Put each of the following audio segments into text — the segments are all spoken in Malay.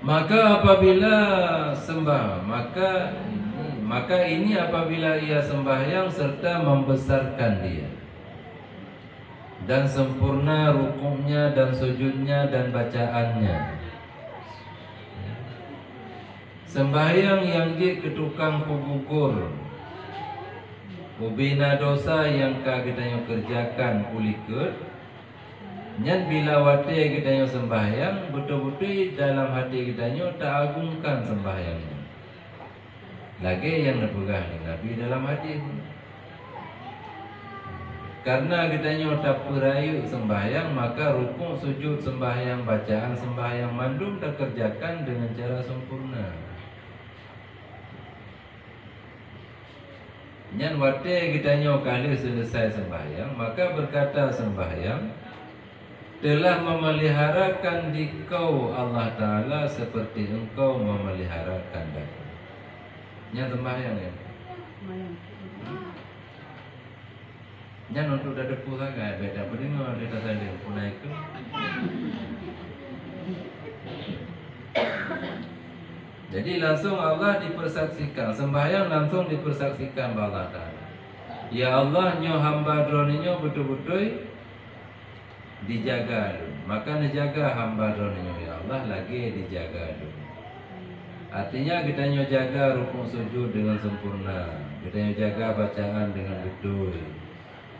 Maka apabila maka ini apabila ia sembahyang serta membesarkan dia dan sempurna rukuknya dan sujudnya dan bacaannya. Sembahyang yang je ketukang pugugur ubina dosa yang kita kerjakan uliket. Nyan bila wate kita sembahyang betul-betul dalam hati kita tak agungkan sembahyangnya. Lagi yang napegah ni Nabi dalam hati. Karena kita tak perayu sembahyang, maka rukuk sujud sembahyang, bacaan sembahyang mandum tak kerjakan dengan cara sempurna. Nyan wate kita kali selesai sembahyang, maka berkata sembahyang telah memeliharakan dikau Allah Ta'ala seperti engkau memeliharakan daku. Nyan sembahyang ya. Nyan untuk dah depu sangat, beda berdengar dia tak saling pun naik ke. Jadi langsung Allah dipersaksikan, sembahyang langsung dipersaksikan Allah Ta'ala. Ya Allah, nyo hamba droninyo betul-betul dijaga dulu. Maka dijaga hamba droninyo ya Allah lagi dijaga dulu. Artinya kita jaga rukun sujud dengan sempurna, kita jaga bacaan dengan betul.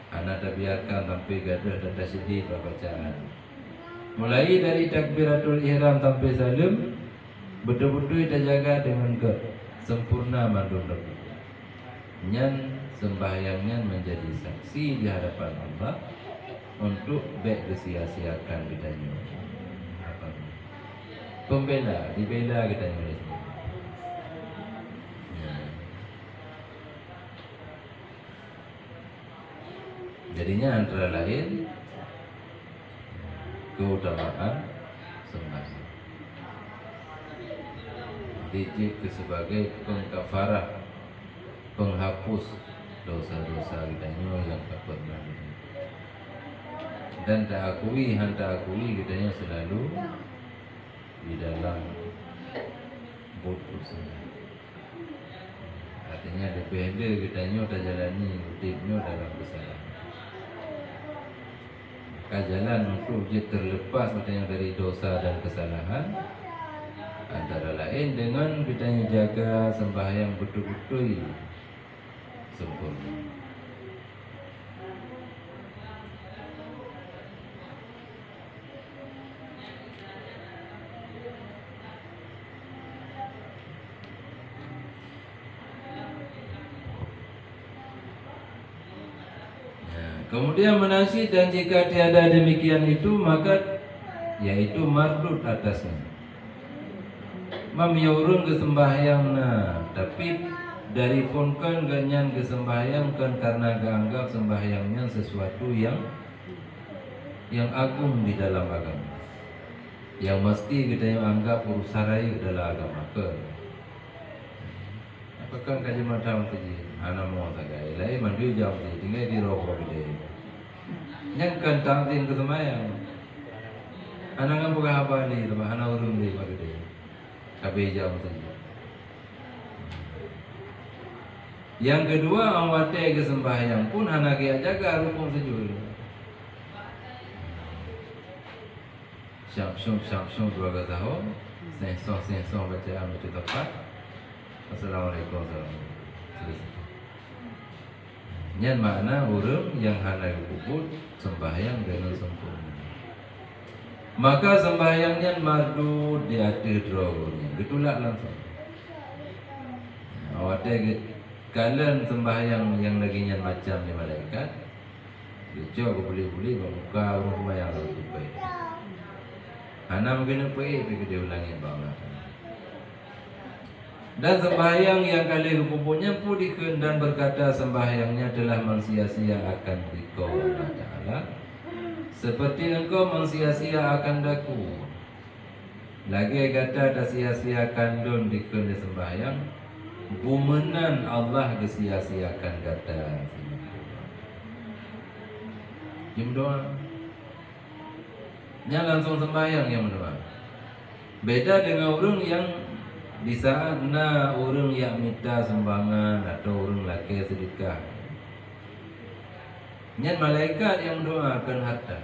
Anak tak biarkan sampai gadah dan tak sedih bacaan. Mulai dari takbiratul ihram sampai salam, betul-betul kita jaga dengan sempurna mandum dapat. Nyan sembahyangnya menjadi saksi di hadapan Allah untuk baik disia-siakan kita apa? Pembela, dibela kita oleh semua. Jadinya antara lain keutamaan sembahyang. Dijik sebagai pengkafarah, penghapus dosa-dosa kita yang tak pernah. Dan tak akui kita selalu di dalam putus. Artinya depende kita tak jalani hidupnya dalam kesalahan. Jalan untuk dia terlepas dari dosa dan kesalahan antara lain dengan kita jaga sembahyang betul-betul sempurna. Kemudian menasi dan jika tiada demikian itu maka yaitu mardut atasnya. Mamiurun ke sembahyang tapi dari fonkan ganyan ke sembahyang kan karena keanggap sembahyangnya sesuatu yang agung di dalam agama. Yang mesti kita anggap urusarai dalam agama ke. Apakah kaji macam tadi? Anak mau tak gaya, lain mandi jauh tadi, tinggal di rokok gede. Yang kentang tin kesemayang. Anak kan bukan apa ni, teman anak urung di pada gede. Kabeh jauh tadi. Yang kedua, awate ke sembahyang pun anak dia jaga rukun sujud. Syam dua tahun, sensong bacaan itu tepat. Assalamualaikum warahmatullahi wabarakatuh. Nyan makna orang yang hendak kubur sembahyang dengan sempurna. Maka sembahyangnya mardut di hati drawnya, betulak langsung. Awatnya kalian sembahyang yang lagi nyan macam ni malaikat, dia aku boleh membuka orang rumah yang lebih baik. Anak mungkin apa tapi dia ulangi bawah. Dan sembahyang yang kali rukunya pulihkan dan berkata sembahyangnya telah mensia-sia akan dikau Allah Ta'ala seperti engkau mensia-sia akan daku. Lagi kata tak sia-siakan don dikau sembahyang bumenan Allah kesia-siakan kata. Jom doa. Nya langsung sembahyang yang mendoa. Beda dengan orang yang di saat orang yang minta sumbangan atau orang laki sedekah. Nyan malaikat yang doakan harta.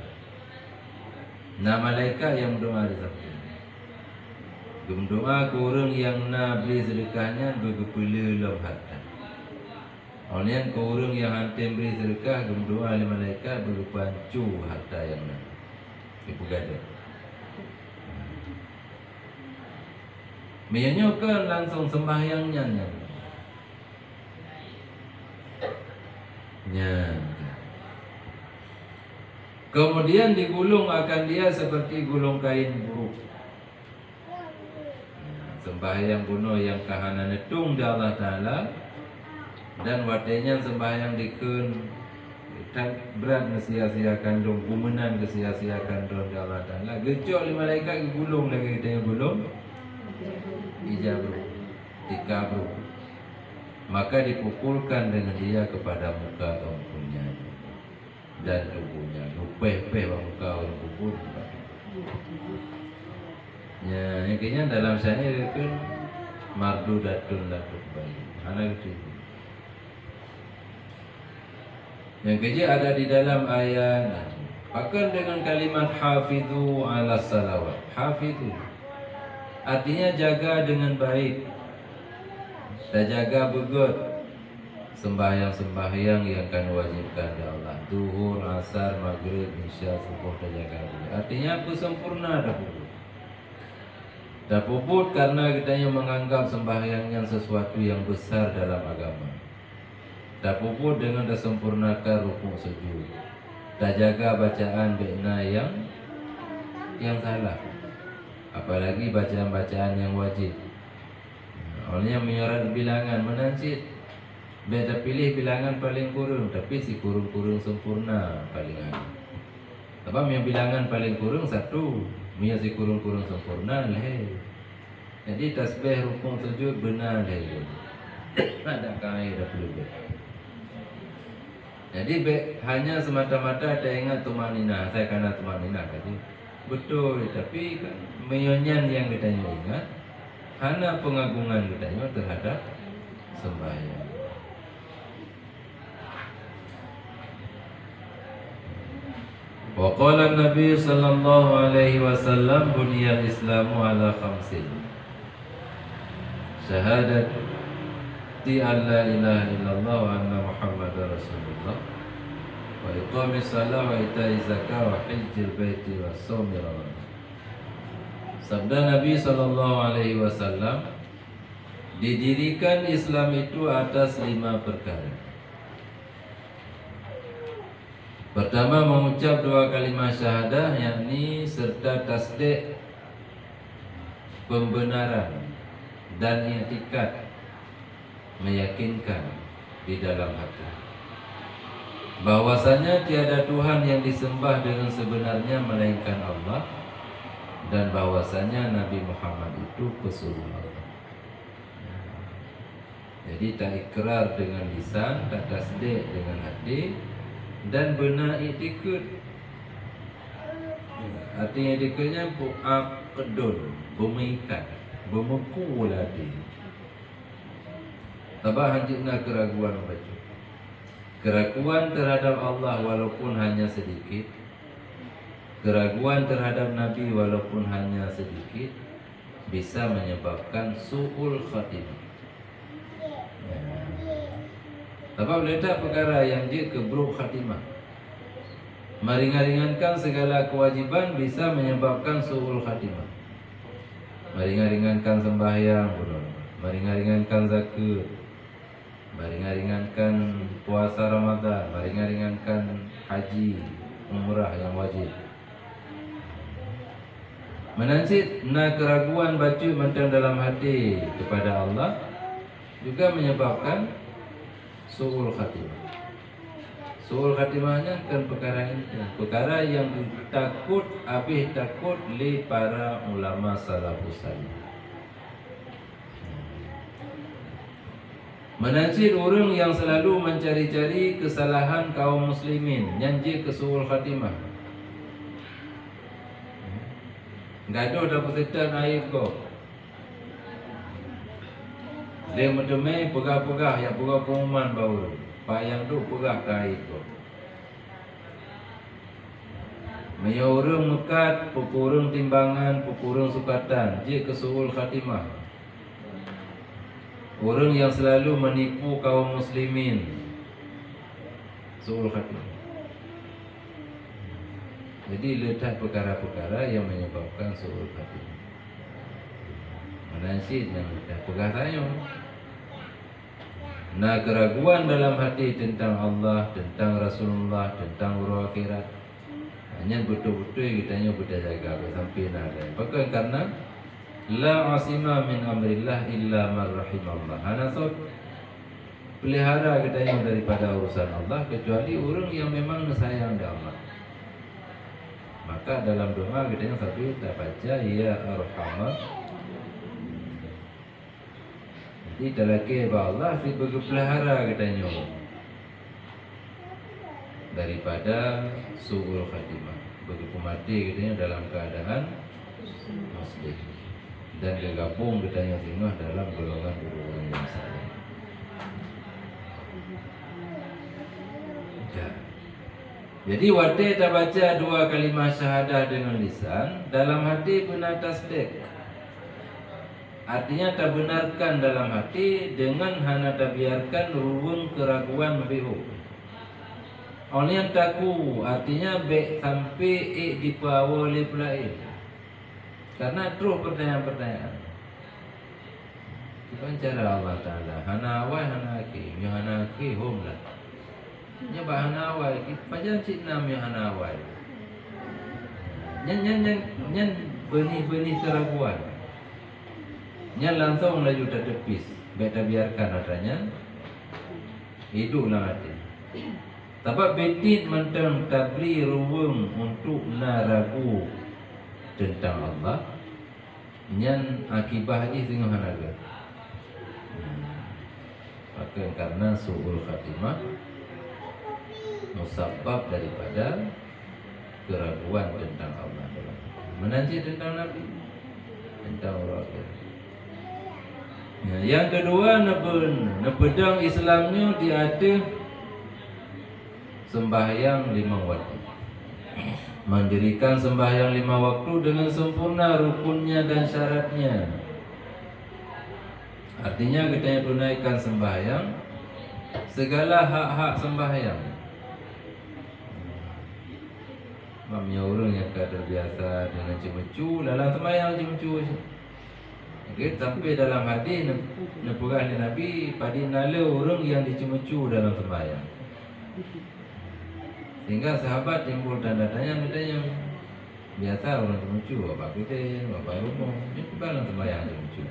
Malaikat yang doa di samping. Doa ke orang yang beri sedekahnya bergepula dalam harta. Oleh ke orang yang hantar beri sedekah, doa oleh malaikat berpancu harta yang ibu gada. Mianya kan langsung sembahyangnya kemudian digulung akan dia seperti gulung kain buruk. Sembahyang bunuh yang kahanan netung di Allah Ta'ala, dan watenya sembahyang dikun berat kesia-siakan dong, kumenan kesia-siakan dong di Allah Ta'ala. Gejok oleh malaikat gulung lagi kita yang gulung ijabru, dikabru, maka dipukulkan dengan dia kepada muka empunya dan tubuhnya. Lupeh-peh muka orang pupul. Ya, intinya dalam syair itu mardudatun la tuqbal. Anak itu. Yang ketiga ada di dalam ayat. Akan dengan kalimat hafidhu ala salawat. Hafidhu artinya jaga dengan baik. Dan jaga begot sembahyang-sembahyang yang akan wajibkan ya Allah. Zuhur, asar, maghrib, isya, subuh dan jaga begot. Artinya aku sempurna dah puput. Dah puput karena kita yang menganggap sembahyangnya sesuatu yang besar dalam agama. Dah puput dengan dah sempurnakan rukuk sujud. Dah jaga bacaan be'na yang salah. Apalagi bacaan-bacaan yang wajib. Olehnya menyorat bilangan menancit. Beda pilih bilangan paling kurung, tapi si kurung-kurung sempurna paling ada. Sebab yang bilangan paling kurung satu, mia si kurung-kurung sempurna leh. Jadi tasbih rukun sujud benar leh. Ada kaya dah perlu. Jadi hanya semata-mata ada ingat tumanina. Saya kena tumanina tadi. Betul, tapi kan menyanyian yang kita ingat hanya pengagungan kita terhadap sembahyang. Wa qala Nabi sallallahu alaihi wasallam buniyal Islamu ala khamsin. Syahadati an la ilaha illallah wa anna Muhammadar Rasulullah. Wa iqamis salat wa ita'iz zakah wa hajjil baiti wa shaumi ramadan. Sabda Nabi sallallahu alaihi wasallam, didirikan Islam itu atas 5 perkara. Pertama, mengucap 2 kalimat syahadah, yakni serta tasdik pembenaran dan i'tikad meyakinkan di dalam hati bahwasanya tiada Tuhan yang disembah dengan sebenarnya melainkan Allah, dan bahwasanya Nabi Muhammad itu pesuruh Allah. Jadi tak ikrar dengan lisan, tak tasdik dengan hati, dan benar i'tikad. Artinya i'tikadnya bu'aqdun, mengikat, memukul hati. Tabah hanjitna keraguan baca. Keraguan terhadap Allah walaupun hanya sedikit, keraguan terhadap Nabi walaupun hanya sedikit, bisa menyebabkan su'ul khatimah. Sebab letak perkara yang dia keburuk khatimah, meringankan segala kewajiban, bisa menyebabkan su'ul khatimah. Meringankan sembahyang, meringankan zakat, meringankan puasa Ramadan, meringankan haji, umrah yang wajib. Menancit keraguan baca mentang dalam hati kepada Allah juga menyebabkan su'ul khatimah. Su'ul khatimahnya kan perkara ini, perkara yang takut, habis takut li para ulama salafus salih. Menancit orang yang selalu mencari-cari kesalahan kaum muslimin, nyanjir ke su'ul khatimah. Gaduh dah persetan air kau. Dia mendemai pegah-pegah yang pegah pengumuman baru. Pak yang tu pegah ke air kau. Menyurung mekat, pupurung timbangan, pupurung sukatan. Jik ke suul khatimah. Orang yang selalu menipu kaum muslimin. Suul khatimah. Jadi letak perkara-perkara yang menyebabkan suul khatimah. Menasib yang letak pegah tayung. Nah, keraguan dalam hati tentang Allah, tentang Rasulullah, tentang urut akhirat, hanya betul-betul kita hanya berjaga sampai nada. Bahkan karena la asima min amrillah illa man rahimallah. Hanasot pelihara kita yang daripada urusan Allah kecuali orang yang memang sayang dengan Allah. Maka dalam doa kita yang satu kita baca ya arhamar. Jadi talaki Allah si berpelihara katanya daripada suul khatimah. Begitu mati katanya dalam keadaan muslim dan bergabung katanya singgah dalam golongan-golongan yang saleh. Ya. Jadi waktu kita baca dua kalimah syahadah dengan lisan, dalam hati benar tasdik. Artinya tak benarkan dalam hati dengan hana tak biarkan ruwung keraguan behu. Oleh yang taku artinya baik sampai dipawali pelain. Karena terus pertanyaan-pertanyaan. Kita cara Allah Ta'ala hana awal hana aki, yang hana aki home lah. Nya bah hana awal, pajan cik nam yang hana awal. Nyan benih-benih keraguan. Nya langsung laju tak tepis. Baik tak biarkan adanya. Hiduplah hati. Sebab betit mentang tabli ruwung untuk naragu tentang Allah. Nyan akibah ni tengah hanaga. Maka karena su'ul khatimah musabab daripada keraguan tentang Allah. Menanti tentang Nabi, tentang orang akhirat. Ya, yang kedua nepedang Islamnya dia ada sembahyang 5 waktu. Mendirikan sembahyang 5 waktu dengan sempurna rukunnya dan syaratnya. Artinya kita tunaikan sembahyang segala hak-hak sembahyang. Mamnya orang yang terbiasa dengan cemecu, dalam sembahyang cemecu. Okay, sampai dalam hadis nepurah Nabi pada nala orang yang dicemecu dalam sembahyang. Sehingga sahabat timbul tanda-tanya yang biasa orang cemecu, apa kita, apa rumah, itu dalam sembahyang cemecu.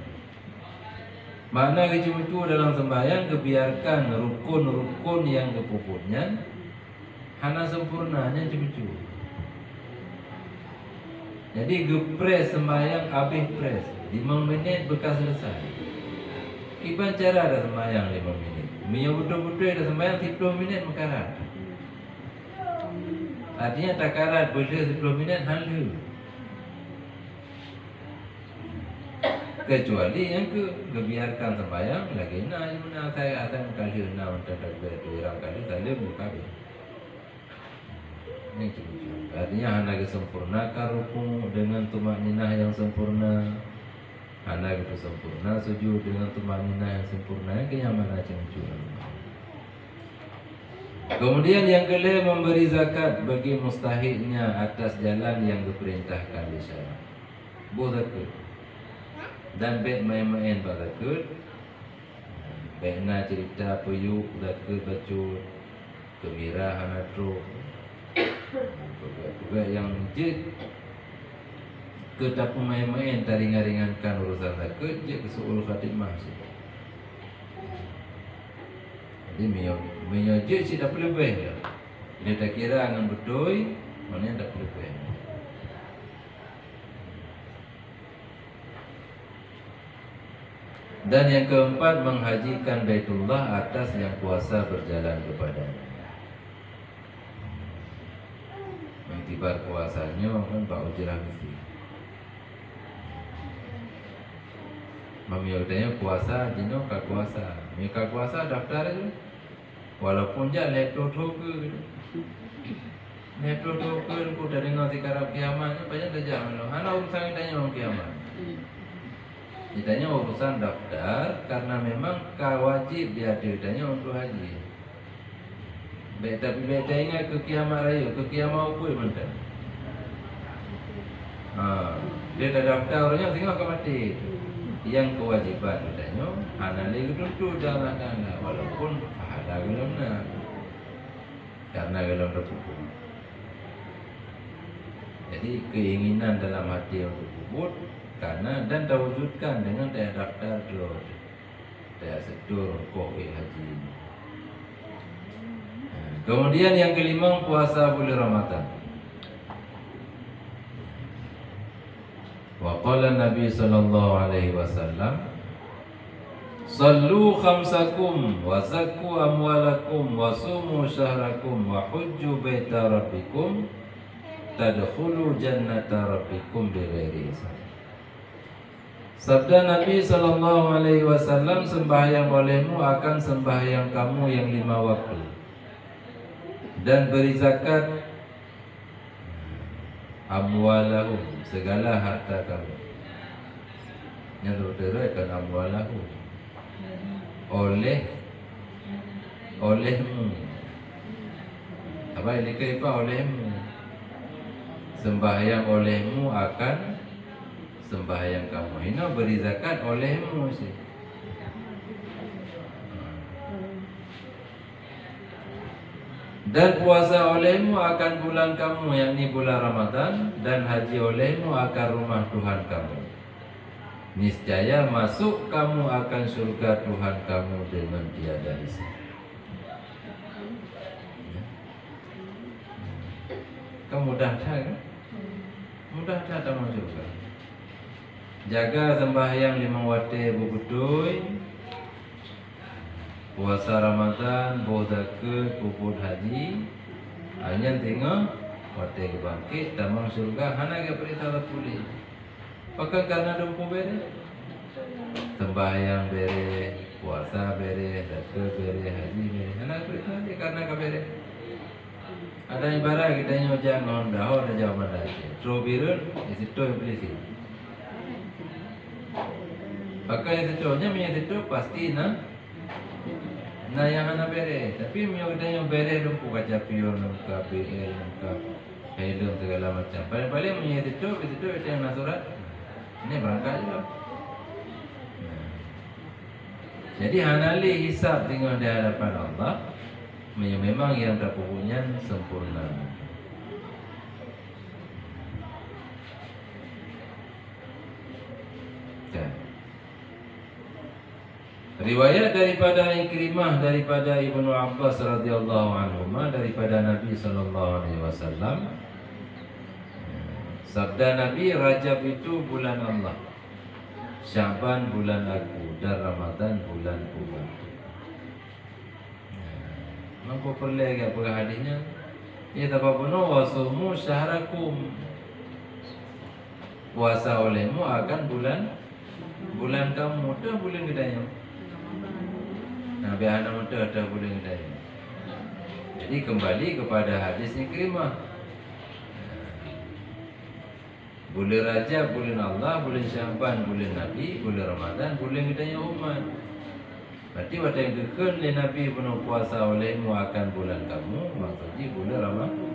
Makna kecemecu dalam sembahyang kebiarkan rukun-rukun yang kepuputnya hana sempurnanya cemecu. Jadi gepres sembahyang habis pres 5 minit bekas selesai. Iban cara ada sembahyang 5 minit. Mia betul-betul ada sembahyang 10 minit mekarat. Artinya takarat boleh 10 minit halu. Kecuali yang kebiarkan sembahyang lagi nak saya akan kali nak untuk orang kali saya buka. Ini cukup. Artinya hana kesempurnakan rukun dengan tumakninah yang sempurna. Hana itu sempurna sujud dengan tumakninah yang sempurna. Kenyamanan cengcur. Kemudian yang kelima memberi zakat bagi mustahiknya atas jalan yang diperintahkan di syariat. Zakat. Dan baik main-main zakat. Baik nak cerita peyuk zakat bacut. Gembira hana truk. Juga yang je kita pun main-main tak ringan-ringankan urusan zakat je ke su'ul khatimah. Jadi minyak je si tak perlu lebih. Dia tak kira dengan betul, mana tak perlu lebih. Dan yang keempat menghajikan Baitullah atas yang kuasa berjalan kepadanya. Iktibar kuasanya kan Pak Ujirah mesti. Mami katanya puasa jino ka kuasa. Mi ka kuasa daftar je. Walaupun je laptop ke. Laptop ke ku dah dengar zikarab kiamat ni banyak dah jam lo. Hana urusan tanya orang kiamat. Ditanya urusan daftar karena memang wajib dia ditanya untuk haji. Tapi beta ingat ke kiamat raya, ke kiamat apa bentar. Dia dah daftar orangnya tengok ke mati. Yang kewajiban katanya hanali tentu jangan walaupun ada gelamna karena gelam terpupuk. Jadi keinginan dalam hati untuk puput karena dan terwujudkan dengan daya daftar dulu daya sedur kok haji. Kemudian yang kelima puasa bulan Ramadan. Wa qala Nabi sallallahu alaihi wasallam sallu khamsakum wa zakku amwalakum wa sumu syahrakum wa hujju baita rabbikum tadkhulu jannata rabbikum bighairi hisab. Sabda Nabi sallallahu alaihi wasallam, sembahyang olehmu akan sembahyang kamu yang 5 waktu dan beri zakat amwalahum segala harta kamu. Yang tertera amwalahu olehmu. Apa ini kaipa olehmu? Sembahyang olehmu akan sembahyang kamu. Ini beri zakat olehmu sih. Dan puasa olehmu akan bulan kamu, yakni bulan Ramadan, dan haji olehmu akan rumah Tuhan kamu. Niscaya masuk kamu akan surga Tuhan kamu dengan tiada hisab. Kamu mudah tak? Mudah tak masuk surga? Jaga sembahyang 5 waktu betul. Puasa Ramadan, zakat, puput haji. Hanya tengok waktu bangkit tamang surga hana ke perintah tulis. Pakai karena dumpu bere. Sembahyang bere, puasa bere, zakat bere, haji bere. Hana perintah dia karena ke bere. Ada ibarat kita nyoja ngon dahol dan jawaban lagi. Trobirun di situ yang beli sih. Pakai situ nya punya situ pasti Nah yang anak bere, tapi yang bere lumpuh kaca pion, lengkap BL, lengkap helm segala macam. Paling-paling punya itu yang nak surat. Ini berangkat juga. Jadi hanali hisab tengok di hadapan Allah, memang yang terpunya sempurna. Riwayat daripada Ikrimah daripada Ibnu Abbas radhiyallahu anhuma daripada Nabi sallallahu alaihi wasallam, sabda Nabi, Rajab itu bulan Allah, Syaban bulan aku, dan Ramadan bulan umatku. Mampu perlu agak hadisnya. Ya tababuno wasumu syahrakum. Puasa olehmu akan bulan kamu, dah bulan gedanya. Nah, biar anak muda ada boleh ngedai. Jadi kembali kepada hadis Ikrimah. Bulan Rajab, bulan Allah, bulan Syaban, bulan Nabi, bulan Ramadan, bulan ngedai umat. Berarti waktu yang kekal oleh Nabi penuh puasa olehmu akan bulan kamu, maksudnya bulan Ramadan.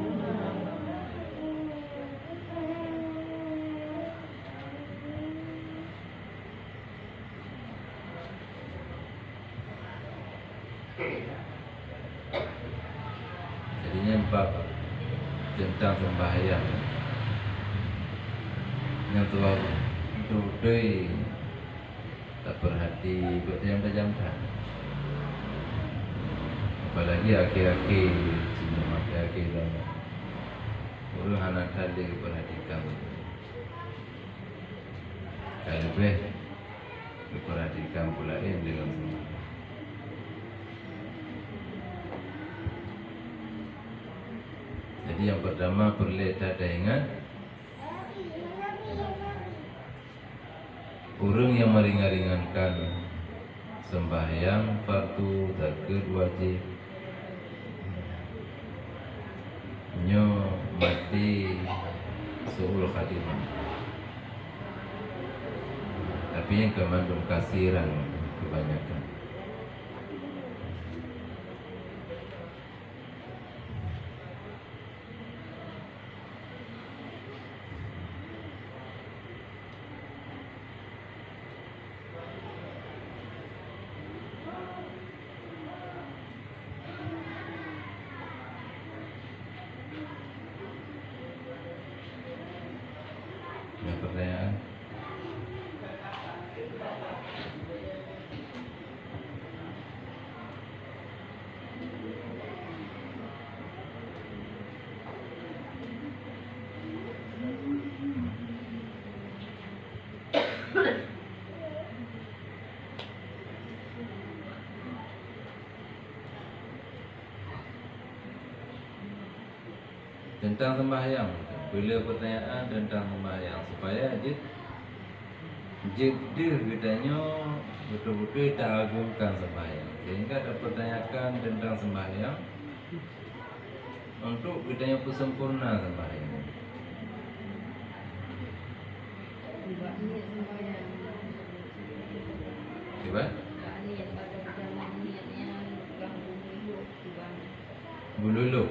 Jadinya bab tentang sembahyang yang tua duduk tak perhati buat yang berjam-jam. Apalagi akhir-akhir cina akhir-akhir lama orang anak tadi perhatikan kalau lebih diperhatikan pula dengan semua. Jadi yang pertama perlu ada ingat Orang yang meringankan sembahyang fardu takut wajib nyo mati suul khatimah. Tapi yang kemandung kasiran kebanyakan. Yang pertanyaan tentang sembahyang. Bila pertanyaan tentang sembahyang supaya jid dia katanya betul-betul tak agungkan sembahyang. Sehingga ada pertanyakan tentang sembahyang untuk katanya sempurna sembahyang. Coba? Bululuk.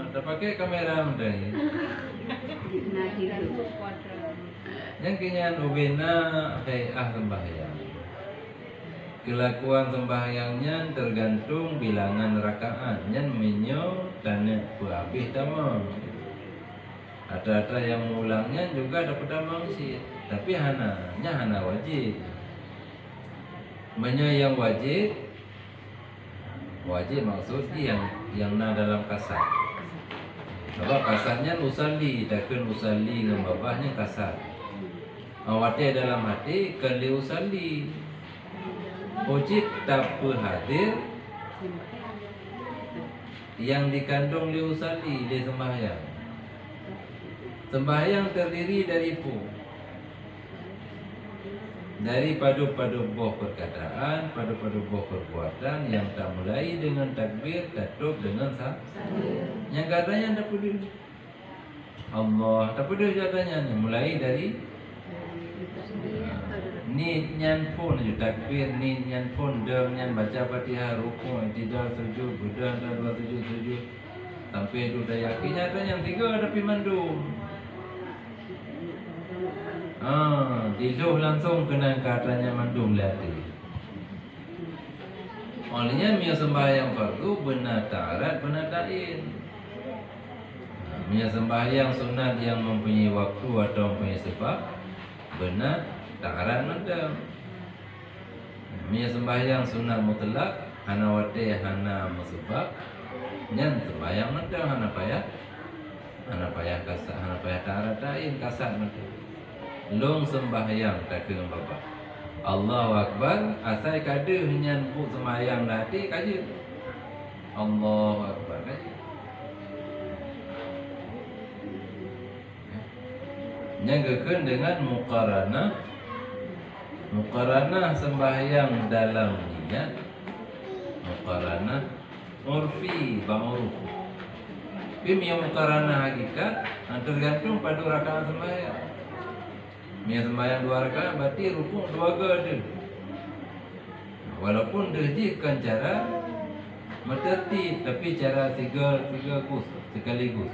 Tak pakai kamera mudah ni. Yang kenyan ubena kai'ah sembahyang. Kelakuan sembahyangnya tergantung bilangan rakaat. Yang menyo tanah berhabis tamam. Ada yang mengulangnya juga dapat mangsit. Tapi hana wajib. Menyo yang wajib maksudnya yang dalam kasar. Sebab kasarnya usalli, takkan usalli dengan bawahnya kasar. Awati dalam hati kali usalli. Wajib tak hadir yang dikandung li usalli li sembahyang. Sembahyang terdiri dari padu-padu boh perkataan, padu-padu boh perbuatan yang tak mulai dengan takbir, tutup dengan sah. Yang katanya tak perlu Allah, tak perlu katanya mulai dari ni nyan pun takbir, ni nyan pun dengan baca Fatihah, rukuk, tidak sujud, budang dan dua sujud sampai itu dah yakin nyatanya yang tiga ada pimandum. Tidur langsung kena katanya mandum lati. Olehnya mia sembahyang fardu benar tarat benar tain. Mia sembahyang sunat yang mempunyai waktu atau mempunyai sebab benar tarat mandam. Mia sembahyang sunat mutlak hana wate hana musabab nyan sembahyang mandam hana payah kasar hana payah tarat tain kasar mandam. Long sembahyang tak kena bapa. Allahu Akbar asai kada nyan pu sembahyang lati kaje. Allahu Akbar kaje. Nyanggakeun dengan muqaranah sembahyang dalam niat. Muqaranah urfi ba'uruf. Bim yang muqaranah hakikat tergantung pada rakaat sembahyang. Mia sembahyang 2 rakaat berarti rukuk 2 ada. Walaupun dihajikan cara tertib tapi cara tiga sekaligus.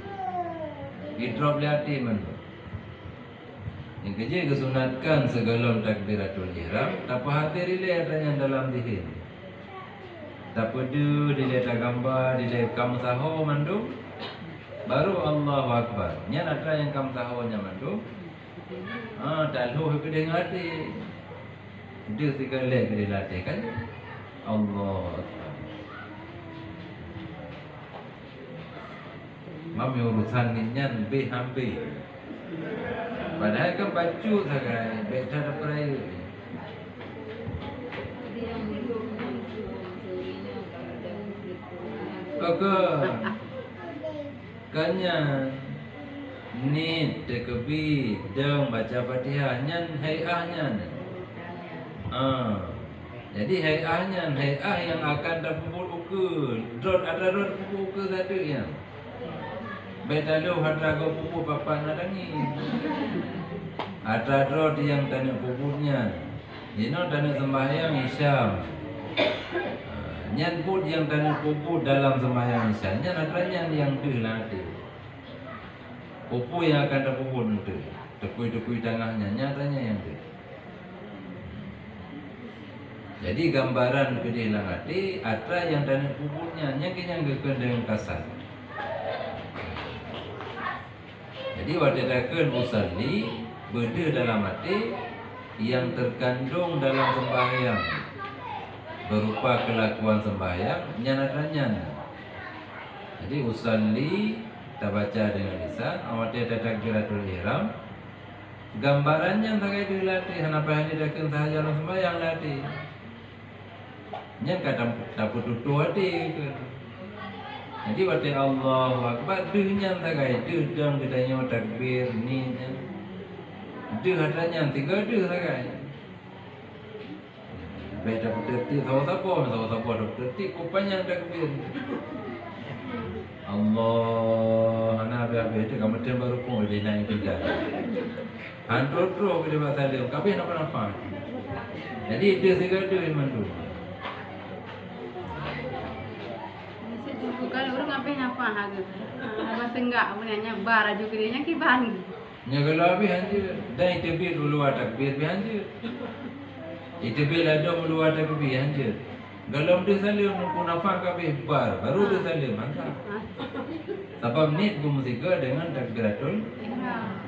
Di drop hati mana. Yang kerja kesunatkan segala takbiratul ihram tanpa hadir ile adanya dalam dihir. Tak perlu dilihat gambar, dilihat kamu sahur mandu baru Allahu Akbar. Nya ada yang kamu sahurnya mandu. Daluh ke dia ngati. Dia sekali ke dia latih kan. Allah Akbar. Mami urusan ni nyan be hambe. Padahal kan baju sagai beda peraya. Oke. Kanya ni tekebi deng baca Fatihah nyan hayahnya. Jadi hayahnya hayah yang akan terpupul ukur. Drot ada drot pupul ukur satu yang. Beda lu hatra go pupul papan ada ni. Ada drot yang tanya pupulnya. Dino tanya sembahyang Isyam. Nyan pun yang tanya pupul dalam sembahyang Isyam. Nyan ada yang tu nanti. Pupul yang akan terpupul nanti. Tekui-tekui tengahnya nyatanya yang tu. Jadi gambaran kehilang hati ada yang tanya pupulnya. Yang dengan kasar. Jadi wadadakan usalli beda dalam hati yang terkandung dalam sembahyang berupa kelakuan sembahyang nyana-nyana. Jadi usalli kita baca dengan lisan, awak ada takbiratul ihram. Gambarannya tak kaya dilatih, kenapa hanya dakan sahaja dalam sembahyang latih. Yang kadang tak putus hati. Jadi waktu Allahu Akbar duhnya tak kaya duh dan gedanya takbir ni. Duh adanya tiga duh tak kaya. Beda tertib tahu-tahu tertib kupanya takbir. Allah, nabi itu kamu tem baru pun di naik tiga. Antro bila bahasa dia, kabe apa? Jadi dia tiga duh iman tu. Bukan orang ngapain apa harga. Masa enggak menanya bar juga dia kiban. Nya kalau habis anjir, dah itebir dulu takbir bi anjir. Itebir ada dulu takbir anjir. Dalam dia salim pun nafas kabeh bar, baru dia salim mantap. Sebab ni pun musika dengan takbiratul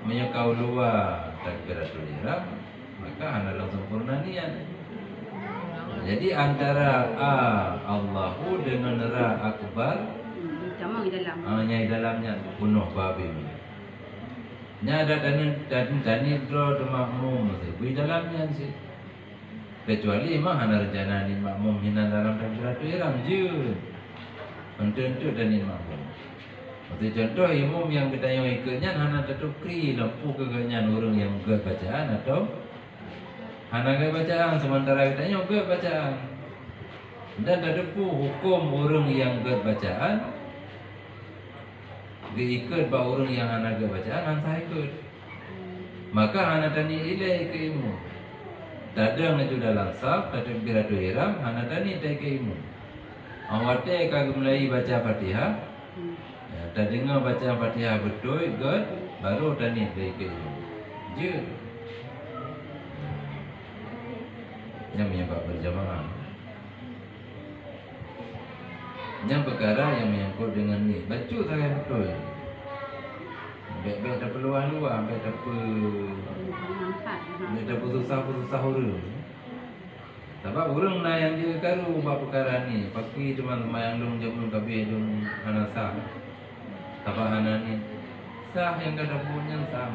menyekau luar takbiratul ihram, maka anda langsung sempurna niat. Jadi antara Allahu dengan Ra Akbar Camang di dalam. Nyai dalamnya penuh babi. Nya ada tani draw makmum di dalamnya sih. Kecuali mah hana rencana ni makmum hina dalam takbiratul ihram je. Untuk dan makmum. Maksud contoh imam yang kita yang ikutnya hana tetukri lampu keganyan orang yang gak bacaan atau hana gak bacaan sementara kita yang gak bacaan. Dan ada hukum orang yang gak bacaan diikut ba orang yang hana gak bacaan hana ikut. Maka hana tani ilai ke imam. Tadang itu dalam saf takbiratul ihram hana tani tai ke imam. Awate kagum mulai baca Fatihah. Ya, tak dengar baca Fatihah betul good baru tani tai ke imam. Je. Yang menyebab berjamaah. Yang perkara yang menyangkut dengan ni baca sangat betul. Baik-baik tak perlu luar, baik tak susah orang. Sebab orang nak yang dia karu buat perkara ni, pakai teman-teman yang dong jamun kabeh dong hana sah. Sebab hana ni sah yang kada punya sah.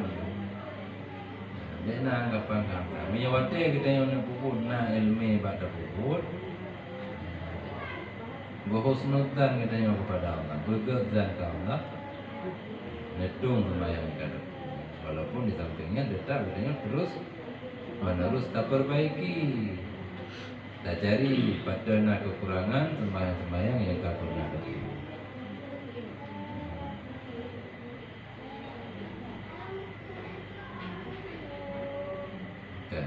Dia nak anggapan kan. Menyawate kita yang nak puput nak ilmu pada puput. Berhusnudzan kita yang kepada Allah, berkezan ke Allah. Netung sembahyang kada. Walaupun di sampingnya tetap katanya terus menerus tak perbaiki. Tak cari pada kekurangan sembahyang-sembahyang yang tak pernah ada. Okay.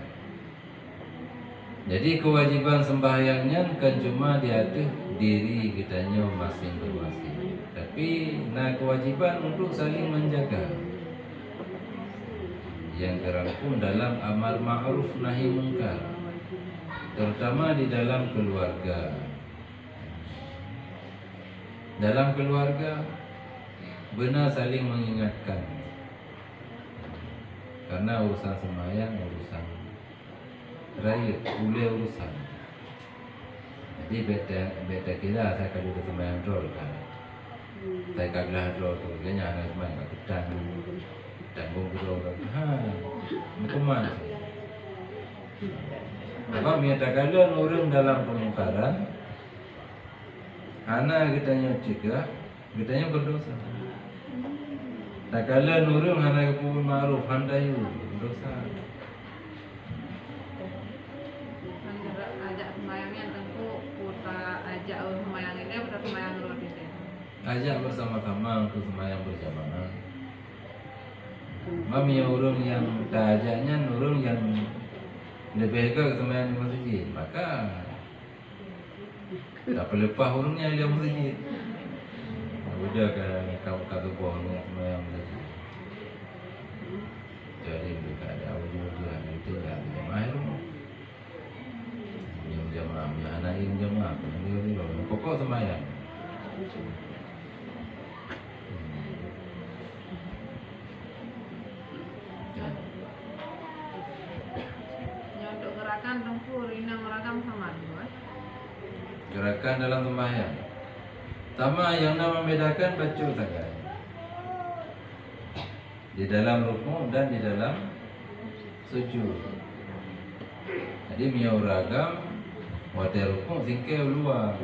Jadi kewajiban sembahyangnya kan cuma di atas diri kitanya masing-masing. Tapi kewajiban untuk saling menjaga. Yang terangkum dalam amar ma'ruf nahi mungkar. Terutama di dalam keluarga. Dalam keluarga benar saling mengingatkan. Karena urusan sembahyang urusan rakyat, boleh urusan. Jadi beta kira saya kalau sembahyang drol kan. Saya kaglah drol tu, kayaknya anak sembahyang kat ketang. Tanggung drol kan. Mukuman. Sebab minta kalian orang dalam pemungkaran hana kitanya cegah, kitanya berdosa. Tak kala nurung hana kepun ma'ruf handayu berdosa. Ajak sembahyangnya tentu putra ajak sembahyang ini putra sembahyang dulu di sini. Ajak bersama-sama untuk sembahyang berjamaah. Mami urung yang tak ajaknya nurung yang lebih ke sembahyang di masjid, maka tak pelepah urungnya dia masjid. Udah kau kata bohongnya sembahyang masjid. Jadi mereka ada wujud-wujud itu ya jamaah itu. Yang jamaah, yang anak yang jamaah, yang pokok sembahyang. Ya untuk gerakan tempur ini gerakan sama dua. Gerakan dalam sembahyang. Sama yang nama membedakan baca saja. Di dalam rukuk dan di dalam sujud. Jadi miau ragam wate rukuk singke luar.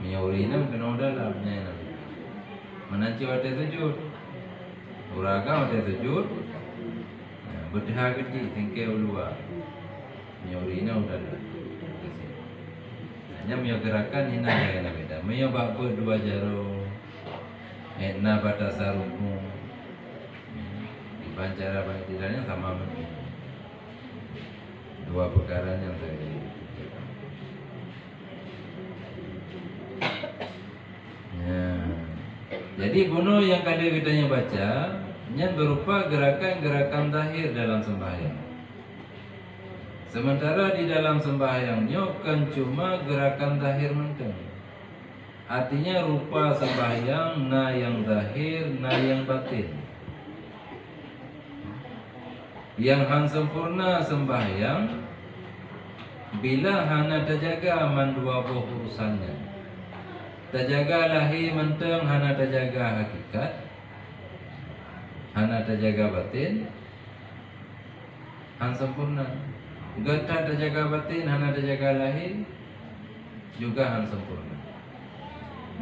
Miau rinam kena dalamnya nabi. Menanci wate sujud. Uragam wate sujud. Berdha gede singke luar. Miau rinam dalam. Hanya miau gerakan ina yang beda. Miau bapa dua jaro. Ena batasa rukuk. Cara tidaknya sama dua perkara yang saya. Ya. Jadi bunuh yang kali kitanya baca, yang berupa gerakan-gerakan zahir dalam sembahyang. Sementara di dalam sembahyangnya kan cuma gerakan zahir menteng. Artinya rupa sembahyang na yang zahir, na yang batin. Yang han sempurna sembahyang bila hana terjaga mandua urusannya. Terjaga lahir menteng, hana terjaga hakikat, hana terjaga batin, han sempurna. Gata terjaga batin, hana terjaga lahir, juga han sempurna.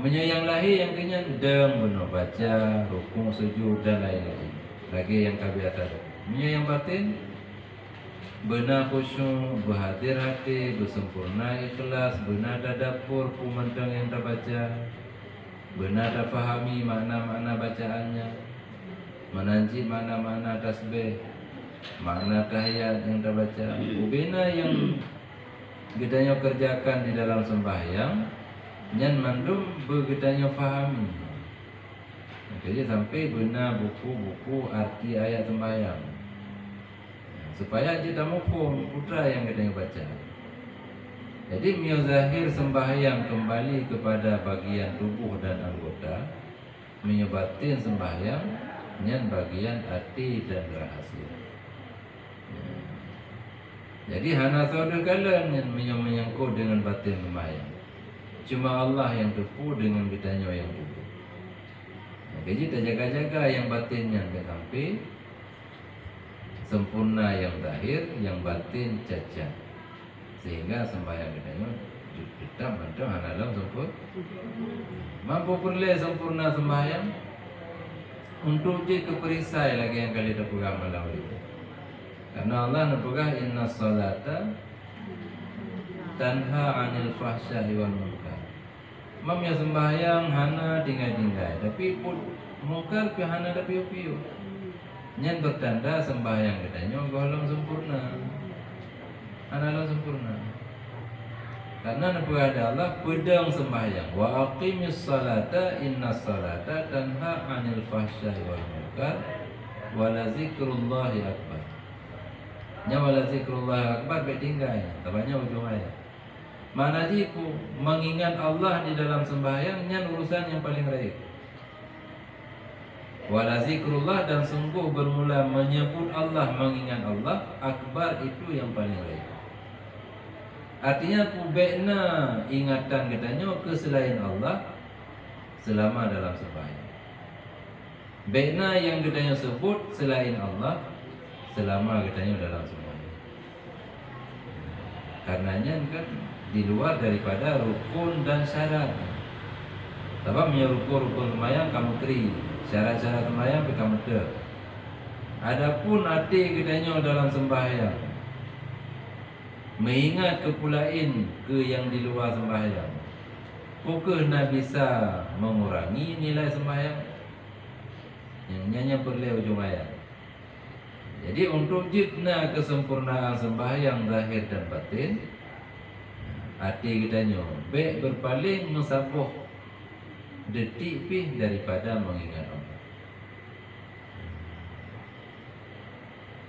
Menyayang lahir yang kenyan dem benar baca, rukuk, sujud dan lain-lain. Lagi yang kabiasa. Yang batin benar khusyuk, berhadir hati, bersempurna ikhlas, benar dah dapur pumantang yang terbaca, benar dah fahami makna-makna bacaannya, menanci makna-makna tasbih, makna tahiyat yang terbaca. Ubina yang kitanya kerjakan di dalam sembahyang, nyan mandum begitanya fahami. Jadi sampai benar buku-buku arti ayat sembahyang. Supaya kita mufhum putra yang kita baca. Jadi miau zahir sembahyang kembali kepada bagian tubuh dan anggota, miau batin sembahyang nyan bagian hati dan rahasia. Jadi hana saudara kalian yang menyangkut dengan batin sembahyang. Cuma Allah yang tepu dengan kitanya yang tubuh. Jadi kita jaga-jaga yang batinnya sampai sempurna yang zahir, yang batin cacat. Sehingga sembahyang kita tetap mantap hanalam sempurna. Mampu perle sempurna sembahyang untuk je keperisai lagi yang kali dah pegang malam itu. Karena Allah nak pegang inna salata tanha anil fahsya'i wal munkar. Mam ya sembahyang hana tinggal-tinggal, tapi pun munkar pi hana dah piu-piu. Nyan bertanda sembahyang katanya golong sempurna. Analah sempurna. Karena ada Allah pedang sembahyang. Wa aqimis salata inna salata tanha 'anil fahsya'i wal munkar wa la zikrullahi akbar. Nya wa la zikrullahi akbar betinggai. Tabanya ujung ayat. Mana jiku mengingat Allah di dalam sembahyang nyan urusan yang paling raih. Wala zikrullah dan sungguh bermula menyebut Allah, mengingat Allah akbar itu yang paling baik. Artinya kubekna ingatan katanya ke selain Allah selama dalam sembahyang. Bekna yang katanya sebut selain Allah selama katanya dalam sembahyang. Karenanya kan di luar daripada rukun dan syarat. Sebab rukun sembahyang kamu keri, syarat-syarat sembahyang kamu dek. Adapun hati kitanya dalam sembahyang mengingat kepulain ke yang di luar sembahyang, pukul nak bisa mengurangi nilai sembahyang yang nyanyi perlu ujung ayat. Jadi untuk jitna kesempurnaan sembahyang zahir dan batin, hati kitanya baik berpaling mensapuh detik pih daripada mengingat Allah.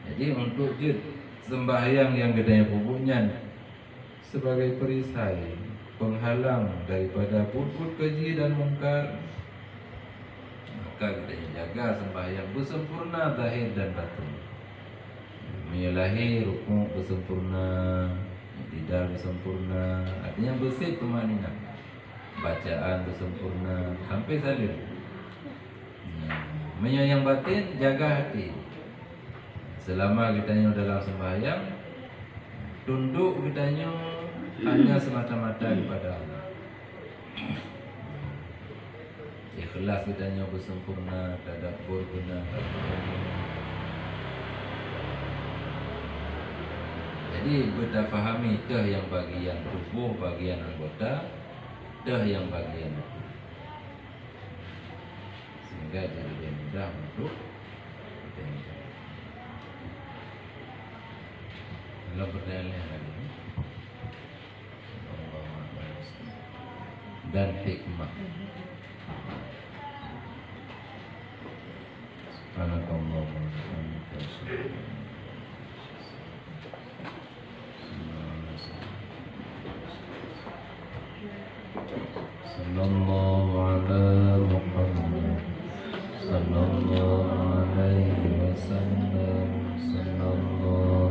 Jadi untuk jid sembahyang yang gedanya pupuknya sebagai perisai penghalang daripada put-put keji dan mungkar, maka gedanya jaga sembahyang bersempurna zahir dan batin, menyalahi rukuk bersempurna, tidak bersempurna, artinya bersih tumanina, bacaan bersempurna sampai salim. Menyayang batin, jaga hati. Selama kitanya dalam sembahyang, tunduk kitanya hanya semata-mata kepada Allah. Ikhlas kitanya bersempurna, tadabbur benar. Jadi kita fahami dah yang bagian tubuh, bagian anggota, dah yang bagian hati, sehingga jadi lebih mudah untuk kita ini. Kalau pertanyaan lagi dan hikmah. Subhanallah wa bihamdihi. Sallallahu ala Muhammad sallallahu alaihi wasallam sallallahu